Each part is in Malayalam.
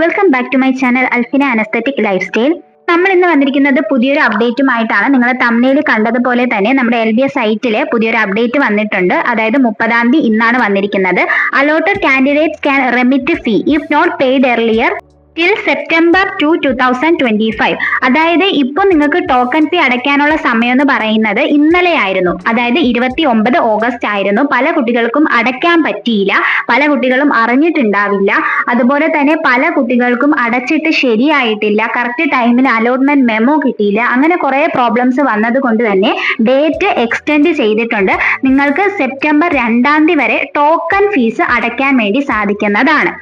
Welcome back to my channel Alfina an aesthetic lifestyle. നമ്മൾ ഇന്ന് വന്നിരിക്കുന്നത് പുതിയൊരു അപ്ഡേറ്റുമായിട്ടാണ്. നിങ്ങൾ തംബ്നെയിൽ കണ്ടതുപോലെ തന്നെ നമ്മുടെ LBS സൈറ്റിലെ പുതിയൊരു അപ്ഡേറ്റ് വന്നിട്ടുണ്ട്. അതായത് 30-ാം തീയതി ഇന്നാണ് വന്നിരിക്കുന്നത്. Allotted candidates can remit fee if not paid earlier till September 2, 2025. അതായത് ഇപ്പൊ നിങ്ങൾക്ക് ടോക്കൺ ഫീ അടയ്ക്കാനുള്ള സമയം എന്ന് പറയുന്നത് ഇന്നലെ ആയിരുന്നു. അതായത് 29 ഓഗസ്റ്റ് ആയിരുന്നു. പല കുട്ടികൾക്കും അടയ്ക്കാൻ പറ്റിയില്ല, പല കുട്ടികളും അറിഞ്ഞിട്ടുണ്ടാവില്ല. അതുപോലെ തന്നെ പല കുട്ടികൾക്കും അടച്ചിട്ട് ശരിയായിട്ടില്ല, കറക്റ്റ് ടൈമിന് അലോട്ട്മെന്റ് മെമ്മോ കിട്ടിയില്ല. അങ്ങനെ കുറെ പ്രോബ്ലംസ് വന്നത് കൊണ്ട് തന്നെ ഡേറ്റ് എക്സ്റ്റെൻഡ് ചെയ്തിട്ടുണ്ട്. നിങ്ങൾക്ക് സെപ്റ്റംബർ 2-ാം തീയതി വരെ ടോക്കൺ ഫീസ് അടയ്ക്കാൻ വേണ്ടി സാധിക്കുന്നതാണ്.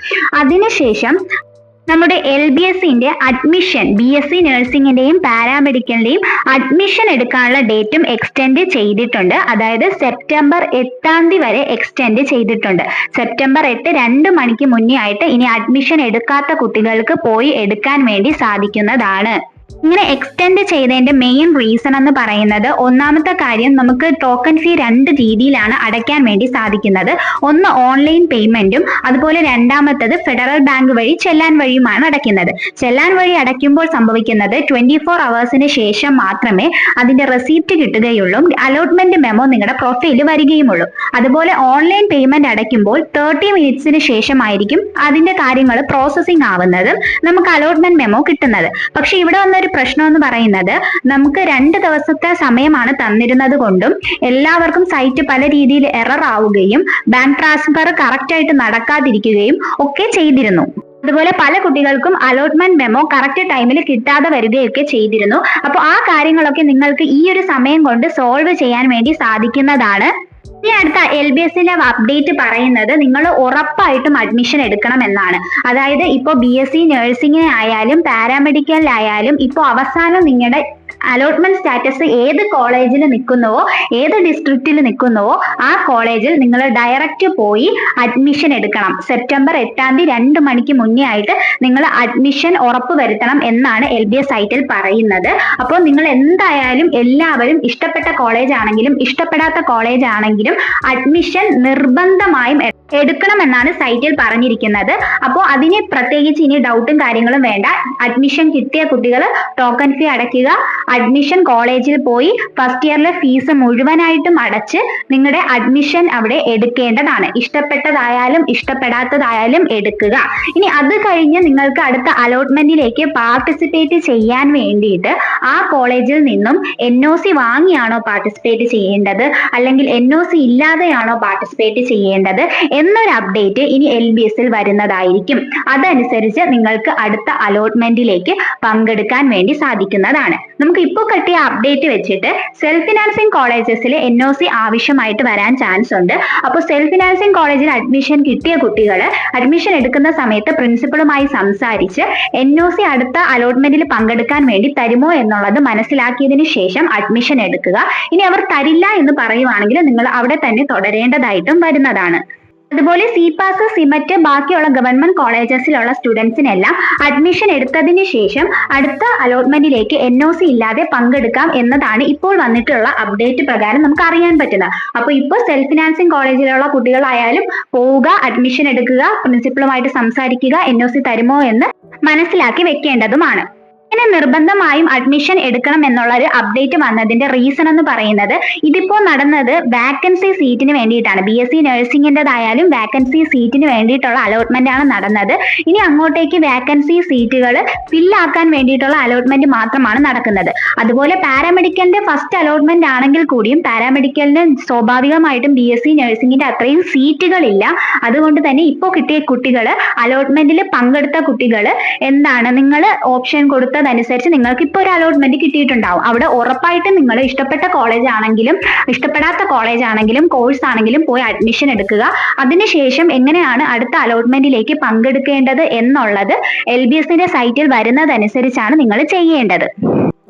അതിനുശേഷം നമ്മുടെ LBSന്റെ അഡ്മിഷൻ, BSc നഴ്സിംഗിന്റെയും പാരാമെഡിക്കലിന്റെയും അഡ്മിഷൻ എടുക്കാനുള്ള ഡേറ്റും എക്സ്റ്റെൻഡ് ചെയ്തിട്ടുണ്ട്. അതായത് സെപ്റ്റംബർ 8-ാം തീയതി വരെ എക്സ്റ്റെൻഡ് ചെയ്തിട്ടുണ്ട്. സെപ്റ്റംബർ 8 2 മണിക്ക് മുന്നേ ആയിട്ട് ഇനി അഡ്മിഷൻ എടുക്കാത്ത കുട്ടികൾക്ക് പോയി എടുക്കാൻ വേണ്ടി സാധിക്കുന്നതാണ്. ഇങ്ങനെ എക്സ്റ്റെൻഡ് ചെയ്തതിന്റെ മെയിൻ റീസൺ എന്ന് പറയുന്നത്, ഒന്നാമത്തെ കാര്യം, നമുക്ക് ടോക്കൺ ഫീ 2 രീതിയിലാണ് അടയ്ക്കാൻ വേണ്ടി സാധിക്കുന്നത്. ഒന്ന് ഓൺലൈൻ പേയ്മെന്റും, അതുപോലെ രണ്ടാമത്തത് ഫെഡറൽ ബാങ്ക് വഴി ചെല്ലാൻ വഴിയുമാണ് അടയ്ക്കുന്നത്. ചെല്ലാൻ വഴി അടയ്ക്കുമ്പോൾ സംഭവിക്കുന്നത് 24 അവേഴ്സിന് ശേഷം മാത്രമേ അതിന്റെ റെസീപ്റ്റ് കിട്ടുകയുള്ളൂ, അലോട്ട്മെന്റ് മെമ്മോ നിങ്ങളുടെ പ്രൊഫൈലിൽ വരികയുമുള്ളൂ. അതുപോലെ ഓൺലൈൻ പേയ്മെന്റ് അടയ്ക്കുമ്പോൾ 30 മിനിറ്റ്സിന് ശേഷമായിരിക്കും അതിന്റെ കാര്യങ്ങൾ പ്രോസസ്സിംഗ് ആവുന്നതും നമുക്ക് അലോട്ട്മെന്റ് മെമ്മോ കിട്ടുന്നത്. പക്ഷെ ഇവിടെ വന്നൊരു പ്രശ്നം എന്ന് പറയുന്നത്, നമുക്ക് 2 ദിവസത്തെ സമയമാണ് തന്നിരുന്നത് കൊണ്ടും എല്ലാവർക്കും സൈറ്റ് പല രീതിയിൽ എറർ ആവുകയും ബാങ്ക് ട്രാൻസ്ഫർ കറക്റ്റ് ആയിട്ട് നടക്കാതിരിക്കുകയും ഒക്കെ ചെയ്തിരുന്നു. അതുപോലെ പല കുട്ടികൾക്കും അലോട്ട്മെന്റ് മെമ്മോ കറക്റ്റ് ടൈമിൽ കിട്ടാതെ വരികയൊക്കെ ചെയ്തിരുന്നു. അപ്പോൾ ആ കാര്യങ്ങളൊക്കെ നിങ്ങൾക്ക് ഈ ഒരു സമയം കൊണ്ട് സോൾവ് ചെയ്യാൻ വേണ്ടി സാധിക്കുന്നതാണ്. ഇനി അടുത്ത LBSലെ അപ്ഡേറ്റ് പറയുന്നത്, നിങ്ങൾ ഉറപ്പായിട്ടും അഡ്മിഷൻ എടുക്കണം എന്നാണ്. അതായത് ഇപ്പോൾ BSc നഴ്സിംഗിനായാലും പാരാമെഡിക്കലിലായാലും ഇപ്പോൾ അവസാനം നിങ്ങളുടെ അലോട്ട്മെന്റ് സ്റ്റാറ്റസ് ഏത് കോളേജിൽ നിൽക്കുന്നുവോ, ഏത് ഡിസ്ട്രിക്റ്റിൽ നിൽക്കുന്നുവോ ആ കോളേജിൽ നിങ്ങൾ ഡയറക്റ്റ് പോയി അഡ്മിഷൻ എടുക്കണം. സെപ്റ്റംബർ 8-ാം തീയതി 2 മണിക്ക് മുന്നേ ആയിട്ട് നിങ്ങൾ അഡ്മിഷൻ ഉറപ്പ് വരുത്തണം എന്നാണ് LBS സൈറ്റിൽ പറയുന്നത്. അപ്പോൾ നിങ്ങൾ എന്തായാലും എല്ലാവരും ഇഷ്ടപ്പെട്ട കോളേജ് ആണെങ്കിലും ഇഷ്ടപ്പെടാത്ത കോളേജ് ആണെങ്കിലും അഡ്മിഷൻ നിർബന്ധമായും എടുക്കണമെന്നാണ് സൈറ്റിൽ പറഞ്ഞിരിക്കുന്നത്. അപ്പോൾ അതിന് പ്രത്യേകിച്ച് ഇനി ഡൗട്ടും കാര്യങ്ങളും വേണ്ട. അഡ്മിഷൻ കിട്ടിയ കുട്ടികൾ ടോക്കൺ ഫീ അടയ്ക്കുക, അഡ്മിഷൻ കോളേജിൽ പോയി ഫസ്റ്റ് ഇയറിലെ ഫീസ് മുഴുവനായിട്ടും അടച്ച് നിങ്ങളുടെ അഡ്മിഷൻ അവിടെ എടുക്കേണ്ടതാണ്. ഇഷ്ടപ്പെട്ടതായാലും ഇഷ്ടപ്പെടാത്തതായാലും എടുക്കുക. ഇനി അത് കഴിഞ്ഞ് നിങ്ങൾക്ക് അടുത്ത അലോട്ട്മെന്റിലേക്ക് പാർട്ടിസിപ്പേറ്റ് ചെയ്യാൻ വേണ്ടിയിട്ട് ആ കോളേജിൽ നിന്നും NOC വാങ്ങിയാണോ പാർട്ടിസിപ്പേറ്റ് ചെയ്യേണ്ടത്, അല്ലെങ്കിൽ NOC ഇല്ലാതെയാണോ പാർട്ടിസിപ്പേറ്റ് ചെയ്യേണ്ടത് എന്നൊരു അപ്ഡേറ്റ് ഇനി LBSൽ വരുന്നതായിരിക്കും. അതനുസരിച്ച് നിങ്ങൾക്ക് അടുത്ത അലോട്ട്മെന്റിലേക്ക് പങ്കെടുക്കാൻ വേണ്ടി സാധിക്കുന്നതാണ്. നമുക്ക് ഇപ്പോൾ കിട്ടിയ അപ്ഡേറ്റ് വെച്ചിട്ട് സെൽഫ് ഫിനാൻസിങ് കോളേജസിൽ NOC ആവശ്യമായിട്ട് വരാൻ ചാൻസ് ഉണ്ട്. അപ്പോൾ സെൽഫ് ഫിനാൻസിങ് കോളേജിൽ അഡ്മിഷൻ കിട്ടിയ കുട്ടികൾ അഡ്മിഷൻ എടുക്കുന്ന സമയത്ത് പ്രിൻസിപ്പളുമായി സംസാരിച്ച് NOC അടുത്ത അലോട്ട്മെന്റിൽ പങ്കെടുക്കാൻ വേണ്ടി തരുമോ എന്നുള്ളത് മനസ്സിലാക്കിയതിനു ശേഷം അഡ്മിഷൻ എടുക്കുക. ഇനി അവർ തരില്ല എന്ന് പറയുവാണെങ്കിൽ നിങ്ങൾ അവിടെ തന്നെ തുടരേണ്ടതായിട്ടും വരുന്നതാണ്. അതുപോലെ CPAS, CMET ബാക്കിയുള്ള ഗവൺമെന്റ് കോളേജസിലുള്ള സ്റ്റുഡൻസിനെല്ലാം അഡ്മിഷൻ എടുത്തതിന് ശേഷം അടുത്ത അലോട്ട്മെന്റിലേക്ക് NOC ഇല്ലാതെ പങ്കെടുക്കാം എന്നതാണ് ഇപ്പോൾ വന്നിട്ടുള്ള അപ്ഡേറ്റ് പ്രകാരം നമുക്ക് അറിയാൻ പറ്റുന്നത്. അപ്പോൾ ഇപ്പോൾ സെൽഫ് ഫിനാൻസിങ് കോളേജിലുള്ള കുട്ടികളായാലും പോവുക, അഡ്മിഷൻ എടുക്കുക, പ്രിൻസിപ്പളുമായിട്ട് സംസാരിക്കുക, NOC തരുമോ എന്ന് മനസ്സിലാക്കി വെക്കേണ്ടതുമാണ്. ഇങ്ങനെ നിർബന്ധമായും അഡ്മിഷൻ എടുക്കണം എന്നുള്ള ഒരു അപ്ഡേറ്റ് വന്നതിന്റെ റീസൺ എന്ന് പറയുന്നത്, ഇതിപ്പോ നടന്നത് വാക്കൻസി സീറ്റിന് വേണ്ടിയിട്ടാണ്. BSc നഴ്സിംഗിൻ്റെതായാലും വാക്കൻസി സീറ്റിന് വേണ്ടിയിട്ടുള്ള അലോട്ട്മെന്റ് ആണ് നടന്നത്. ഇനി അങ്ങോട്ടേക്ക് വാക്കൻസി സീറ്റുകൾ ഫില്ലാക്കാൻ വേണ്ടിയിട്ടുള്ള അലോട്ട്മെന്റ് മാത്രമാണ് നടക്കുന്നത്. അതുപോലെ പാരാമെഡിക്കലിന്റെ ഫസ്റ്റ് അലോട്ട്മെന്റ് ആണെങ്കിൽ കൂടിയും പാരാമെഡിക്കലിന് സ്വാഭാവികമായിട്ടും BSc നഴ്സിംഗിന്റെ അത്രയും സീറ്റുകളില്ല. അതുകൊണ്ട് തന്നെ ഇപ്പോൾ കിട്ടിയ കുട്ടികൾ, അലോട്ട്മെന്റിൽ പങ്കെടുത്ത കുട്ടികൾ എന്താണ്, നിങ്ങൾ ഓപ്ഷൻ കൊടുത്ത അനുസരിച്ച് നിങ്ങൾക്ക് ഇപ്പോൾ ഒരു അലോട്ട്മെന്റ് കിട്ടിയിട്ടുണ്ടാവും. അവിടെ ഉറപ്പായിട്ടും നിങ്ങൾ ഇഷ്ടപ്പെട്ട കോളേജ് ആണെങ്കിലും ഇഷ്ടപ്പെടാത്ത കോളേജ് ആണെങ്കിലും കോഴ്സ് ആണെങ്കിലും പോയി അഡ്മിഷൻ എടുക്കുക. അതിനുശേഷം എങ്ങനെയാണ് അടുത്ത അലോട്ട്മെന്റിലേക്ക് പങ്കെടുക്കേണ്ടത് എന്നുള്ളത് LBSന്റെ സൈറ്റിൽ വരുന്നതനുസരിച്ചാണ് നിങ്ങൾ ചെയ്യേണ്ടത്.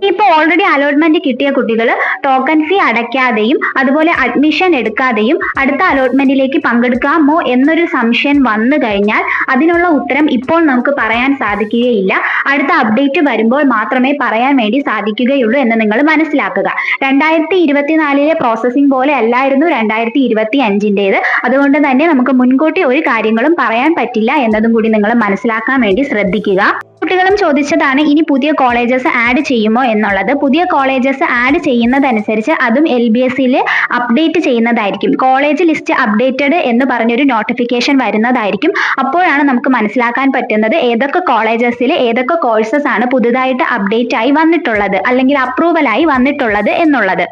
ഇപ്പോൾ ഓൾറെഡി അലോട്ട്മെന്റ് കിട്ടിയ കുട്ടികൾ ടോക്കൺ ഫീ അടയ്ക്കാതെയും അതുപോലെ അഡ്മിഷൻ എടുക്കാതെയും അടുത്ത അലോട്ട്മെന്റിലേക്ക് പങ്കെടുക്കാമോ എന്നൊരു സംശയം വന്നു കഴിഞ്ഞാൽ അതിനുള്ള ഉത്തരം ഇപ്പോൾ നമുക്ക് പറയാൻ സാധിക്കുകയില്ല. അടുത്ത അപ്ഡേറ്റ് വരുമ്പോൾ മാത്രമേ പറയാൻ വേണ്ടി സാധിക്കുകയുള്ളൂ എന്ന് നിങ്ങൾ മനസ്സിലാക്കുക. 2024 പ്രോസസ്സിംഗ് പോലെ അല്ലായിരുന്നു 2025. അതുകൊണ്ട് തന്നെ നമുക്ക് മുൻകൂട്ടി ഒരു കാര്യങ്ങളും പറയാൻ പറ്റില്ല എന്നതും കൂടി നിങ്ങൾ മനസ്സിലാക്കാൻ വേണ്ടി ശ്രദ്ധിക്കുക. കുട്ടികളും ചോദിച്ചതാണ് ഇനി പുതിയ കോളേജസ് ആഡ് ചെയ്യുമോ എന്നുള്ളത്. പുതിയ കോളേജസ് ആഡ് ചെയ്യുന്നതനുസരിച്ച് അതും LBSൽ അപ്ഡേറ്റ് ചെയ്യുന്നതായിരിക്കും. കോളേജ് ലിസ്റ്റ് അപ്ഡേറ്റഡ് എന്ന് പറഞ്ഞൊരു നോട്ടിഫിക്കേഷൻ വരുന്നതായിരിക്കും. അപ്പോഴാണ് നമുക്ക് മനസ്സിലാക്കാൻ പറ്റുന്നത് ഏതൊക്കെ കോളേജസിൽ ഏതൊക്കെ കോഴ്സസ് ആണ് പുതുതായിട്ട് അപ്ഡേറ്റ് ആയി വന്നിട്ടുള്ളത് അല്ലെങ്കിൽ അപ്രൂവൽ ആയി വന്നിട്ടുള്ളത് എന്നുള്ളത്.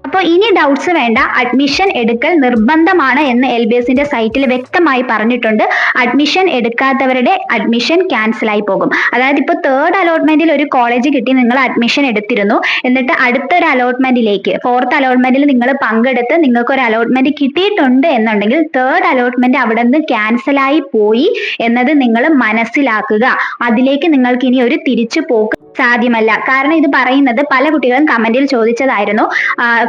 അപ്പോൾ ഇനി ഡൗട്ട്സ് വേണ്ട. അഡ്മിഷൻ എടുക്കൽ നിർബന്ധമാണ് എന്ന് LBSന്റെ സൈറ്റിൽ വ്യക്തമായി പറഞ്ഞിട്ടുണ്ട്. അഡ്മിഷൻ എടുക്കാത്തവരുടെ അഡ്മിഷൻ ക്യാൻസൽ ആയി പോകും. അതായത് ഇപ്പോൾ 3rd അലോട്ട്മെന്റിൽ ഒരു കോളേജ് കിട്ടി, നിങ്ങൾ അഡ്മിഷൻ എടുത്തിരുന്നു, എന്നിട്ട് അടുത്തൊരു അലോട്ട്മെന്റിലേക്ക് 4th അലോട്ട്മെന്റിൽ നിങ്ങൾ പങ്കെടുത്ത് നിങ്ങൾക്ക് ഒരു അലോട്ട്മെന്റ് കിട്ടിയിട്ടുണ്ട് എന്നുണ്ടെങ്കിൽ 3rd അലോട്ട്മെന്റ് അവിടെ നിന്ന് ക്യാൻസൽ ആയി പോയി എന്നത് നിങ്ങൾ മനസ്സിലാക്കുക. അതിലേക്ക് നിങ്ങൾക്ക് ഇനി ഒരു തിരിച്ചു പോക്ക് സാധ്യമല്ല. കാരണം ഇത് പറയുന്നത് പല കുട്ടികളും കമന്റിൽ ചോദിച്ചതായിരുന്നു.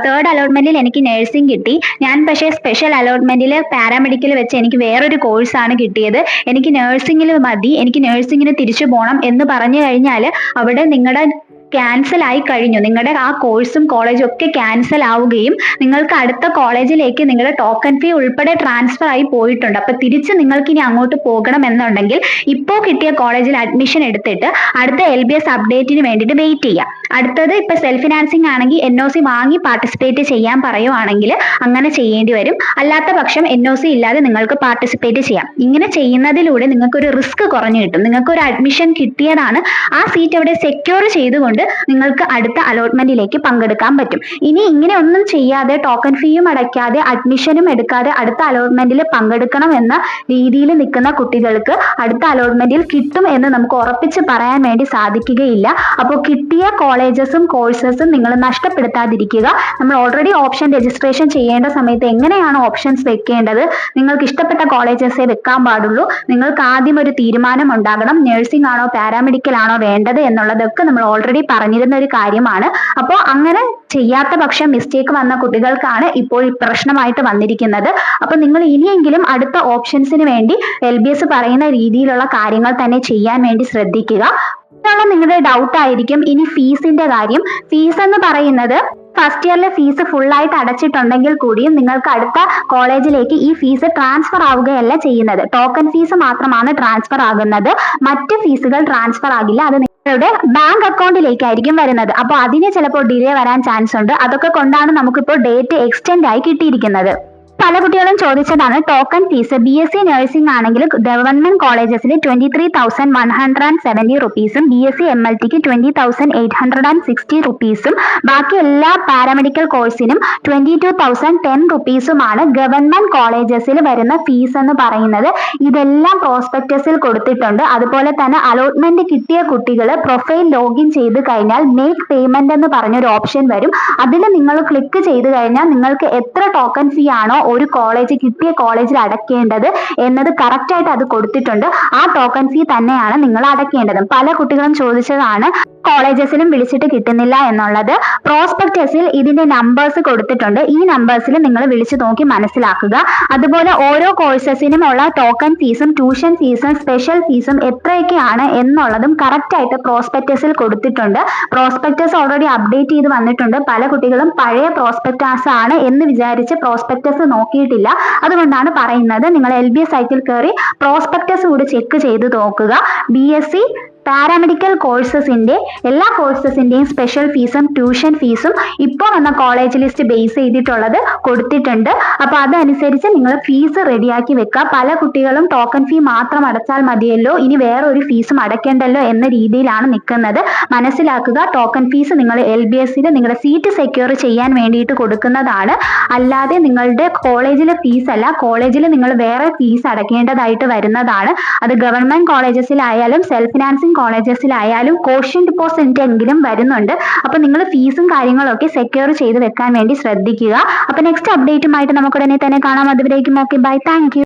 3rd അലോട്ട്മെന്റിൽ എനിക്ക് നഴ്സിംഗ് കിട്ടി, ഞാൻ പക്ഷേ സ്പെഷ്യൽ അലോട്ട്മെന്റിൽ പാരാമെഡിക്കൽ വെച്ച് എനിക്ക് വേറൊരു കോഴ്സാണ് കിട്ടിയത്, എനിക്ക് നഴ്സിംഗിൽ മതി, എനിക്ക് നഴ്സിംഗിന് തിരിച്ചു പോകണം എന്ന് പറഞ്ഞു കഴിഞ്ഞാൽ അവിടെ നിങ്ങളുടെ ക്യാൻസൽ ആയി കഴിഞ്ഞു. നിങ്ങളുടെ ആ കോഴ്സും കോളേജും ഒക്കെ ക്യാൻസൽ ആവുകയും നിങ്ങൾക്ക് അടുത്ത കോളേജിലേക്ക് നിങ്ങളുടെ ടോക്കൺ ഫീ ഉൾപ്പെടെ ട്രാൻസ്ഫർ ആയി പോയിട്ടുണ്ട്. അപ്പൊ തിരിച്ച് നിങ്ങൾക്ക് ഇനി അങ്ങോട്ട് പോകണം എന്നുണ്ടെങ്കിൽ ഇപ്പോൾ കിട്ടിയ കോളേജിൽ അഡ്മിഷൻ എടുത്തിട്ട് അടുത്ത LBS അപ്ഡേറ്റിന് വേണ്ടിയിട്ട് വെയിറ്റ് ചെയ്യാം. അടുത്തത് ഇപ്പൊ സെൽഫ് ഫിനാൻസിങ് ആണെങ്കിൽ NOC വാങ്ങി പാർട്ടിസിപ്പേറ്റ് ചെയ്യാൻ പറയുവാണെങ്കിൽ അങ്ങനെ ചെയ്യേണ്ടി വരും. അല്ലാത്ത പക്ഷം NOC ഇല്ലാതെ നിങ്ങൾക്ക് പാർട്ടിസിപ്പേറ്റ് ചെയ്യാം. ഇങ്ങനെ ചെയ്യുന്നതിലൂടെ നിങ്ങൾക്ക് ഒരു റിസ്ക് കുറഞ്ഞു കിട്ടും. നിങ്ങൾക്ക് ഒരു അഡ്മിഷൻ കിട്ടിയതാണ്, ആ സീറ്റ് അവിടെ സെക്യൂർ ചെയ്തുകൊണ്ട് നിങ്ങൾക്ക് അടുത്ത അലോട്ട്മെന്റിലേക്ക് പങ്കെടുക്കാൻ പറ്റും. ഇനി ഇങ്ങനെ ഒന്നും ചെയ്യാതെ ടോക്കൺ ഫീയും അടയ്ക്കാതെ അഡ്മിഷനും എടുക്കാതെ അടുത്ത അലോട്ട്മെന്റിൽ പങ്കെടുക്കണം എന്ന രീതിയിൽ നിൽക്കുന്ന കുട്ടികൾക്ക് അടുത്ത അലോട്ട്മെന്റിൽ കിട്ടും എന്ന് നമുക്ക് ഉറപ്പിച്ച് പറയാൻ വേണ്ടി സാധിക്കുകയില്ല. അപ്പോൾ കിട്ടിയ കോളേജസും കോഴ്സസും നിങ്ങൾ നഷ്ടപ്പെടുത്താതിരിക്കുക. നമ്മൾ ഓൾറെഡി ഓപ്ഷൻ രജിസ്ട്രേഷൻ ചെയ്യേണ്ട സമയത്ത് എങ്ങനെയാണ് ഓപ്ഷൻസ് വെക്കേണ്ടത്, നിങ്ങൾക്ക് ഇഷ്ടപ്പെട്ട കോളേജസേ വെക്കാൻ പാടുള്ളൂ. നിങ്ങൾക്ക് ആദ്യം ഒരു തീരുമാനം ഉണ്ടാകണം, നഴ്സിംഗ് ആണോ പാരാമെഡിക്കൽ ആണോ വേണ്ടത് എന്നുള്ളതൊക്കെ നമ്മൾ ഓൾറെഡി പറഞ്ഞിരുന്ന ഒരു കാര്യമാണ്. അപ്പോൾ അങ്ങനെ ചെയ്യാത്ത പക്ഷം മിസ്റ്റേക്ക് വന്ന കുട്ടികൾക്കാണ് ഇപ്പോൾ പ്രശ്നമായിട്ട് വന്നിരിക്കുന്നത്. അപ്പൊ നിങ്ങൾ ഇനിയെങ്കിലും അടുത്ത ഓപ്ഷൻസിന് വേണ്ടി LBS പറയുന്ന രീതിയിലുള്ള കാര്യങ്ങൾ തന്നെ ചെയ്യാൻ വേണ്ടി ശ്രദ്ധിക്കുക. നിങ്ങളുടെ ഡൗട്ട് ആയിരിക്കും ഇനി ഫീസിന്റെ കാര്യം. ഫീസ് എന്ന് പറയുന്നത് ഫസ്റ്റ് ഇയറിലെ ഫീസ് ഫുള്ളായിട്ട് അടച്ചിട്ടുണ്ടെങ്കിൽ കൂടിയും നിങ്ങൾക്ക് അടുത്ത കോളേജിലേക്ക് ഈ ഫീസ് ട്രാൻസ്ഫർ ആവുകയല്ല ചെയ്യുന്നത്. ടോക്കൺ ഫീസ് മാത്രമാണ് ട്രാൻസ്ഫർ ആകുന്നത്, മറ്റ് ഫീസുകൾ ട്രാൻസ്ഫർ ആകില്ല. അത് നിങ്ങളുടെ ബാങ്ക് അക്കൗണ്ടിലേക്കായിരിക്കും വരുന്നത്. അപ്പോൾ അതിന് ചിലപ്പോൾ ഡിലേ വരാൻ ചാൻസ് ഉണ്ട്. അതൊക്കെ കൊണ്ടാണ് നമുക്കിപ്പോൾ ഡേറ്റ് എക്സ്റ്റെൻഡ് ആയി കിട്ടിയിരിക്കുന്നത്. പല കുട്ടികളും ചോദിച്ചതാണ് ടോക്കൺ ഫീസ്. BSc നഴ്സിംഗ് ആണെങ്കിൽ ഗവൺമെന്റ് കോളേജസിൽ 23,170 റുപ്പീസും BSc MLTക്ക് 20,860 റുപ്പീസും ബാക്കി എല്ലാ പാരാമെഡിക്കൽ കോഴ്സിനും 22,010 റുപ്പീസുമാണ് ഗവൺമെന്റ് കോളേജസിൽ വരുന്ന ഫീസ് എന്ന് പറയുന്നത്. ഇതെല്ലാം പ്രോസ്പെക്ടസിൽ കൊടുത്തിട്ടുണ്ട്. അതുപോലെ തന്നെ അലോട്ട്മെന്റ് കിട്ടിയ കുട്ടികൾ പ്രൊഫൈൽ ലോഗിൻ ചെയ്ത് കഴിഞ്ഞാൽ മേക്ക് പേയ്മെന്റ് എന്ന് പറഞ്ഞൊരു ഓപ്ഷൻ വരും. അതിൽ നിങ്ങൾ ക്ലിക്ക് ചെയ്ത് കഴിഞ്ഞാൽ നിങ്ങൾക്ക് എത്ര ടോക്കൺ ഫീ ആണോ ഒരു കോളേജ് കിട്ടിയ കോളേജിൽ അടയ്ക്കേണ്ടത് എന്നത് കറക്റ്റ് ആയിട്ട് അത് കൊടുത്തിട്ടുണ്ട്. ആ ടോക്കൺ ഫീ തന്നെയാണ് നിങ്ങൾ അടയ്ക്കേണ്ടത്. പല കുട്ടികളും ചോദിച്ചതാണ് കോളേജസിലും വിളിച്ചിട്ട് കിട്ടുന്നില്ല എന്നുള്ളത്. പ്രോസ്പെക്ടസിൽ ഇതിന്റെ നമ്പേഴ്സ് കൊടുത്തിട്ടുണ്ട്. ഈ നമ്പേഴ്സിൽ നിങ്ങൾ വിളിച്ചു നോക്കി മനസ്സിലാക്കുക. അതുപോലെ ഓരോ കോഴ്സസിനും ഉള്ള ടോക്കൺ ഫീസും ട്യൂഷൻ ഫീസും സ്പെഷ്യൽ ഫീസും എത്രയൊക്കെയാണ് എന്നുള്ളതും കറക്റ്റ് ആയിട്ട് പ്രോസ്പെക്ടസിൽ കൊടുത്തിട്ടുണ്ട്. പ്രോസ്പെക്ടസ് ഓൾറെഡി അപ്ഡേറ്റ് ചെയ്ത് വന്നിട്ടുണ്ട്. പല കുട്ടികളും പഴയ പ്രോസ്പെക്ടസ് ആണ് എന്ന് വിചാരിച്ച് പ്രോസ്പെക്ടസ് നോക്കിയിട്ടില്ല. അതുകൊണ്ടാണ് പറയുന്നത് നിങ്ങൾ LBS സൈറ്റിൽ കയറി പ്രോസ്പെക്ടസ് കൂടി ചെക്ക് ചെയ്ത് നോക്കുക. BSc പാരാമെഡിക്കൽ കോഴ്സസിന്റെ എല്ലാ കോഴ്സസിന്റെയും സ്പെഷ്യൽ ഫീസും ട്യൂഷൻ ഫീസും ഇപ്പോൾ വന്ന കോളേജ് ലിസ്റ്റ് ബേസ് ചെയ്തിട്ടുള്ളത് കൊടുത്തിട്ടുണ്ട്. അപ്പൊ അതനുസരിച്ച് നിങ്ങൾ ഫീസ് റെഡിയാക്കി വെക്കുക. പല കുട്ടികളും ടോക്കൺ ഫീ മാത്രം അടച്ചാൽ മതിയല്ലോ, ഇനി വേറെ ഒരു ഫീസും അടയ്ക്കേണ്ടല്ലോ എന്ന രീതിയിലാണ് നിൽക്കുന്നത്. മനസ്സിലാക്കുക, ടോക്കൺ ഫീസ് നിങ്ങൾ LBSൽ നിങ്ങളുടെ സീറ്റ് സെക്യൂർ ചെയ്യാൻ വേണ്ടിയിട്ട് കൊടുക്കുന്നതാണ്. അല്ലാതെ നിങ്ങളുടെ കോളേജിലെ ഫീസ് അല്ല, കോളേജിൽ നിങ്ങൾ വേറെ ഫീസ് അടയ്ക്കേണ്ടതായിട്ട് വരുന്നതാണ്. അത് ഗവൺമെന്റ് കോളേജസിലായാലും സെൽഫ് ഫിനാൻസിങ് കോളേജസിലായാലും കോഷ്യൻ ഡിപ്പോസിറ്റ് എങ്കിലും വരുന്നുണ്ട്. അപ്പൊ നിങ്ങൾ ഫീസും കാര്യങ്ങളൊക്കെ സെക്യൂർ ചെയ്ത് വെക്കാൻ വേണ്ടി ശ്രദ്ധിക്കുക. അപ്പൊ നെക്സ്റ്റ് അപ്ഡേറ്റുമായിട്ട് നമുക്ക് ഉടനെ തന്നെ കാണാം. അതുവരേക്കും ഓക്കെ, ബൈ, താങ്ക് യു.